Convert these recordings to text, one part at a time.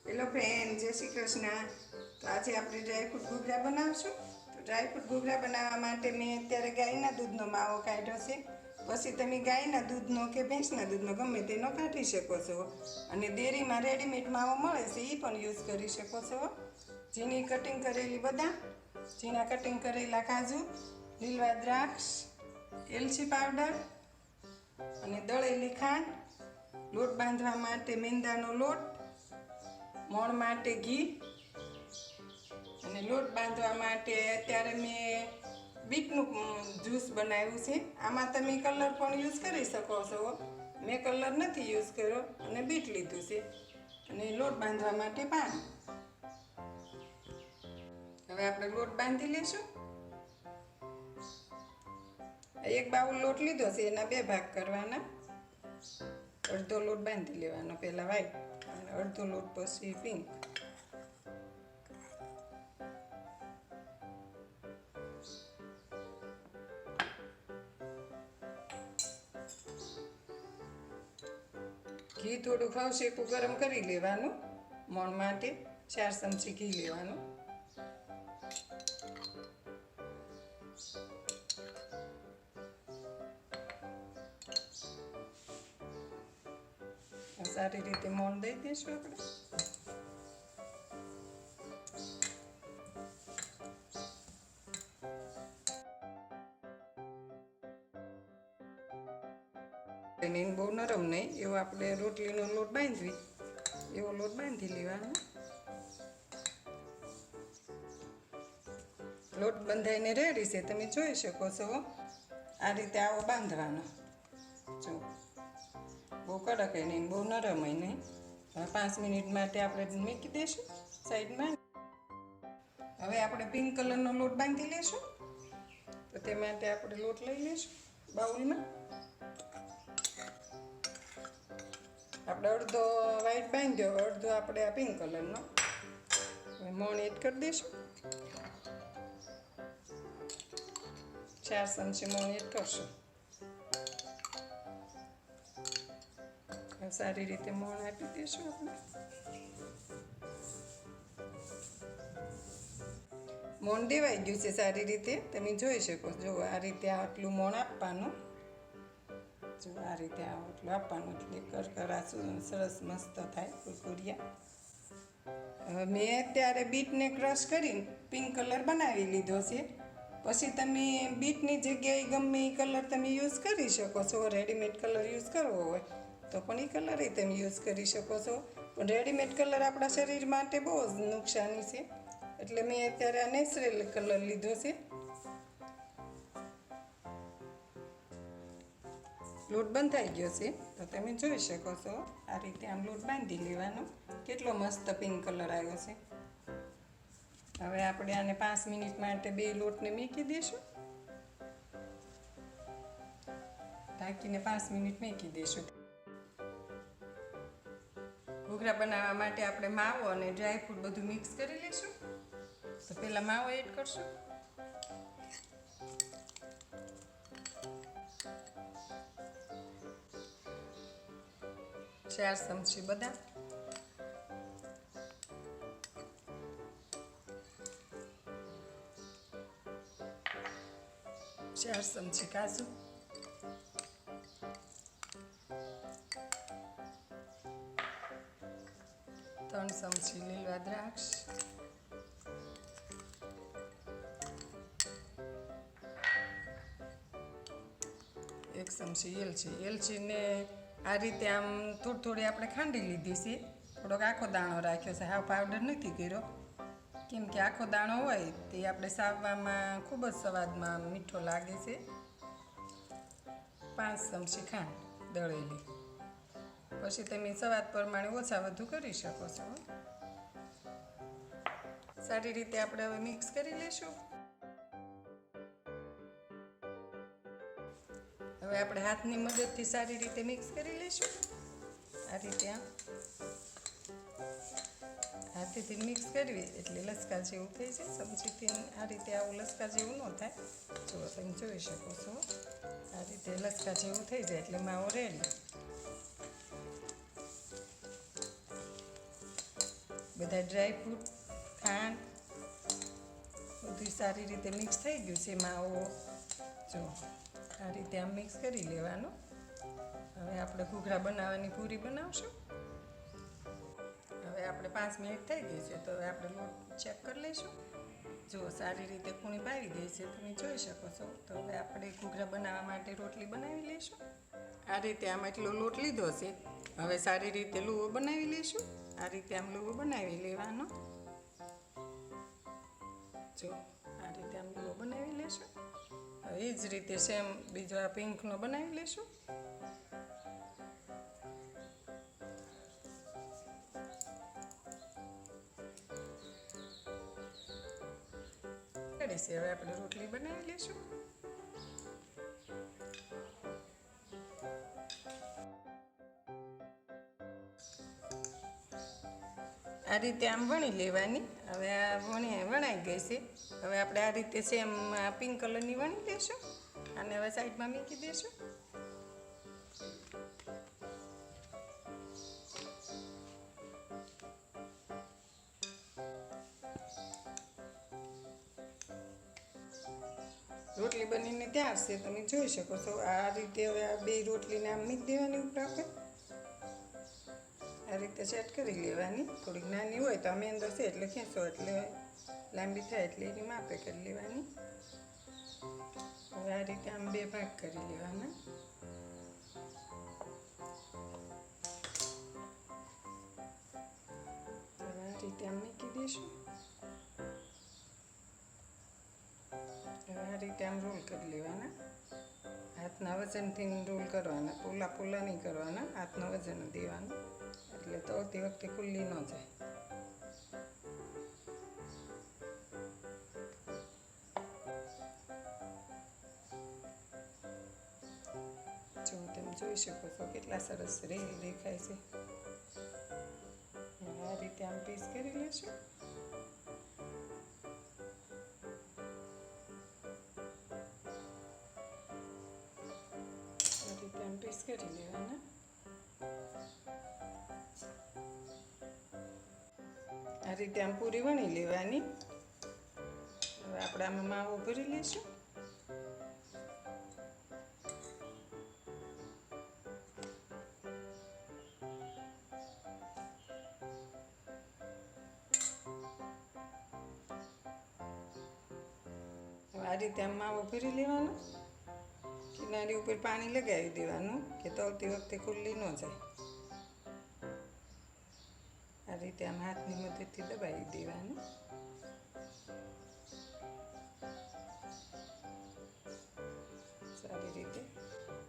Hello friend, જય શ્રી કૃષ્ણ। તો આજે આપણે ડ્રાયફ્રૂટ ઘૂઘરા બનાવશું। તો ડ્રાયફ્રૂટ ઘૂઘરા બનાવવા માટે મેં અત્યારે ગાયના દૂધનો માવો કાઢ્યો છે। પછી તમે ગાયના દૂધનો કે ભેંસના દૂધનો ગમે તેનો કાઢી શકો છો। અને ડેરીમાં રેડીમેડ માવો મળે છે, એ પણ યુઝ કરી શકો છો। ઝીણી કટિંગ કરેલી બદામ, ઝીણા કટિંગ કરેલા કાજુ, લીલવા દ્રાક્ષ, એલચી પાવડર અને દળેલી ખાંડ, લોટ બાંધવા માટે મેંદાનો લોટ, મોણ માટે ઘી અને લોટ બાંધવા માટે અત્યારે મેં બીટનું જ્યુસ બનાવ્યું છે। આમાં તમે કલર પણ યુઝ કરી શકો છો। મેં કલર નથી યુઝ કર્યો અને બીટ લીધું છે અને લોટ બાંધવા માટે પાણી। હવે આપણે લોટ બાંધી લઈશું। એક બાઉલ લોટ લીધો છે, એના 2 ભાગ કરવાના। અડધો લોટ બાંધી લેવાનો પહેલા વ્હાઈટ અને અડધો લોટ પછી પિંક। ઘી થોડું ખવશેકું ગરમ કરી લેવાનું। મોણ માટે 4 ચમચી ઘી લેવાનું। સારી રીતે મોણ દઈ દઈશું આપણે। એને બહુ નરમ નહીં, એવો આપણે રોટલીનો લોટ બાંધવી એવો લોટ બાંધી લેવાનો। લોટ બંધાઈને રેડી છે, તમે જોઈ શકો છો। આ રીતે આવો બાંધવાનો। જો બહુ કડક નહીં, બહુ નરમ નહીં। 5 મિનિટ માટે આપણે મૂકી દઈશું સાઈડમાં। હવે આપણે પિંક કલરનો લોટ બાંધી લઈશું। તો તે માટે આપણે લોટ લઈ લઈશું બાઉલમાં। આપણે અડધો વ્હાઈટ બાંધ્યો, અડધો આપણે આ પિંક કલરનો। હવે મોણ એડ કરી દઈશું। 4 ચમચી મોણ એડ કરશું। સારી રીતે મોણ આપી દઈશું આપણે। મોણ દેવાઈ ગયું છે સારી રીતે, તમે જોઈ શકો। જો આ રીતે આટલું મોણ આપવાનું। જો આ રીતે આટલું આપવાનું, એટલે કરકરા સરસ મસ્ત થાય કુરકુરિયા। મેં અત્યારે બીટને ક્રશ કરીને પિંક કલર બનાવી લીધો છે। પછી તમે બીટની જગ્યાએ ગમે એ કલર તમે યુઝ કરી શકો છો। રેડીમેડ કલર યુઝ કરવો હોય તો પણ એ કલર તમે યુઝ કરી શકો છો। પણ રેડીમેડ કલર આપણા શરીર માટે બહુ જ નુકસાની છે, એટલે મેં અત્યારે આ નેચરલ કલર લીધો છે। લોટ બંધાઈ ગયો છે, તો તમે જોઈ શકો છો। આ રીતે આમ લોટ બાંધી લેવાનો। કેટલો મસ્ત પિંક કલર આવ્યો છે। હવે આપણે આને 5 મિનિટ માટે 2 લોટને મૂકી દઈશું। ઢાંકીને 5 મિનિટ મૂકી દઈશું। ઘૂઘરા બનાવવા માટે આપણે માવો અને ડ્રાયફ્રૂટ બધું મિક્સ કરી લઈશું। તો પહેલાં માવો એડ કરશું। ચાર ચમચી બદામ, 4 ચમચી કાજુ, 3 ચમચી લીલવા દ્રાક્ષ, 1 ચમચી એલચી। એલચીને આ રીતે આમ થોડી આપણે ખાંડી લીધી છે। થોડોક આખો દાણો રાખ્યો છે, હાવ પાવડર નથી કર્યો, કેમ કે આખો દાણો હોય તે આપણે સાવવામાં ખૂબ જ સ્વાદમાં મીઠો લાગે છે। 5 ચમચી ખાંડ દળેલી, પછી તમે સ્વાદ પ્રમાણે ઓછા વધુ કરી શકો છો। સારી રીતે આપણે હવે મિક્સ કરી લઈશું। હવે આપણે હાથની મદદથી સારી રીતે મિક્સ કરી લઈશું। આ રીતે આમ હાથેથી મિક્સ કરવી એટલે લસકા જેવું થઈ જાય। ચમચીથી આ રીતે આવું લસકા જેવું ન થાય। જો તમે જોઈ શકો છો, આ રીતે લસકા જેવું થઈ જાય એટલે માવો રેડી। બધા ડ્રાયફ્રૂટ, ખાંડ બધું સારી રીતે મિક્સ થઈ ગયું છે. માવો જો આ રીતે આમ મિક્સ કરી લેવાનું. હવે આપણે ઘૂઘરા બનાવવાની પૂરી બનાવશું. હવે આપણે 5 મિનિટ થઈ ગઈ છે તો હવે આપણે લોટ ચેક કરી લઈશું. જો સારી રીતે કૂણી પાવી ગઈ છે, તમે જોઈ શકો છો. તો હવે આપણે ઘૂઘરા બનાવવા માટે રોટલી બનાવી લઈશું. આ રીતે આમ એટલો લોટ લીધો છે. હવે સારી રીતે લુવો બનાવી લઈશું. આ રીતે આમ લુવો બનાવી લેવાનો. જો આ રીતે આમ લુવો બનાવી લઈશું. હવે એ જ રીતે સેમ બીજો આ પિંકનો બનાવી લઈશું. હવે આપણે રોટલી બનાવી લઈશું. આ રીતે આમ વણી લેવાની. હવે આ વણાઈ ગઈ છે. હવે આપણે આ રીતે સેમ પિંક કલરની વણી લઈશું. અને હવે સાઈડમાં મૂકી દઈશું. રોટલી બનીને તૈયાર છે, તમે જોઈ શકો છો. આ રીતે હવે આ બે રોટલીને આમ મૂકી દેવાની ઉપર. આપણે આ રીતે સેટ કરી લેવાની. થોડીક નાની હોય તો અમે અંદર છે એટલે ખેંચો એટલે લાંબી થાય એટલે એની માપે કરી લેવાની. હવે આ રીતે આમ 2 ભાગ કરી લેવાના. હવે આ રીતે આમ મૂકી દઈશું. હવે આ રીતે આમ રોલ કરી લેવાના. હાથના વજનથી રોલ કરવાના. પોલા નહીં કરવાના, હાથના વજન દેવાનું એટલે તળતી વખતે ખુલ્લી ન જાય. જો તમે જોઈ શકો છો કેટલા સરસ રેલ દેખાય છે. આ રીતે આમ પીસ કરી લેશું. પીસ કરી લેવાના. આ રીતે આમ પૂરી વણી લેવાની. હવે આપણે આમાં માવો ભરી લઈશું. આ રીતે આમ માવો ભરી લેવાનો. કિનારી ઉપર પાણી લગાવી દેવાનું કે તળતી વખતે ખુલ્લી ન જાય. આ રીતે આમ હાથની મદદથી દબાવી દેવાનું. સારી રીતે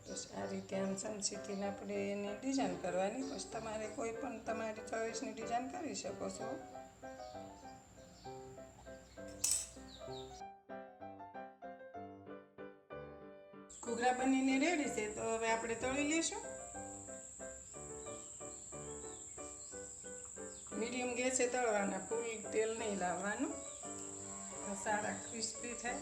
બસ આ રીતે આમ ચમચીથી આપણે એને ડિઝાઇન કરવાની. પછી તમારે કોઈ પણ તમારી ચોઈસની ડિઝાઇન કરી શકો છો. ઘૂઘરા બનીને રેડી છે તો હવે આપણે તળી લઈશું. મીડિયમ ગેસે તળવાના, ફૂલ તેલ નહીં લાવવાનું. સારા ક્રિસ્પી થાય.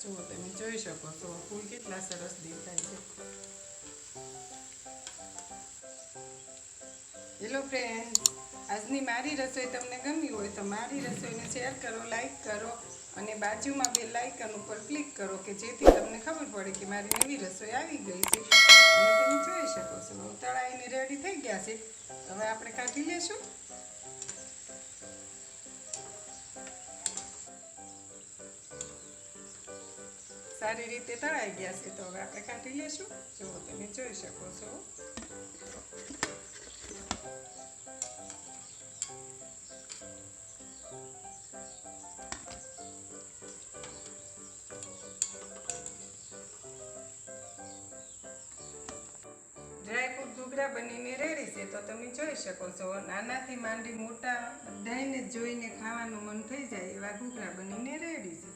જુઓ તમે જોઈ શકો છો ફૂલ કેટલા સરસ દેખાય છે. હેલો ફ્રેન્ડ, આજની મારી રસોઈ તમને ગમી હોય તો મારી રસોઈને શેર કરો, લાઈક કરો અને બાજુમાં બે લાઇકન ઉપર ક્લિક કરો કે જેથી તમને ખબર પડે કે મારી નવી રસોઈ આવી ગઈ છે. અને તમે જોઈ શકો છો તળાઈને રેડી થઈ ગયા છે. હવે આપણે કાઢી લેશું. સારી રીતે તળાઈ ગયા છે તો હવે આપણે કાઢી લેશું. જુઓ તમે જોઈ શકો છો. ડ્રાયફ્રૂટ ઘૂઘરા બનીને રેડી છે તો તમે જોઈ શકો છો. નાનાથી માંડી મોટા બધાને જોઈને ખાવાનું મન થઈ જાય એવા ઘૂઘરા બનીને રેડી છે.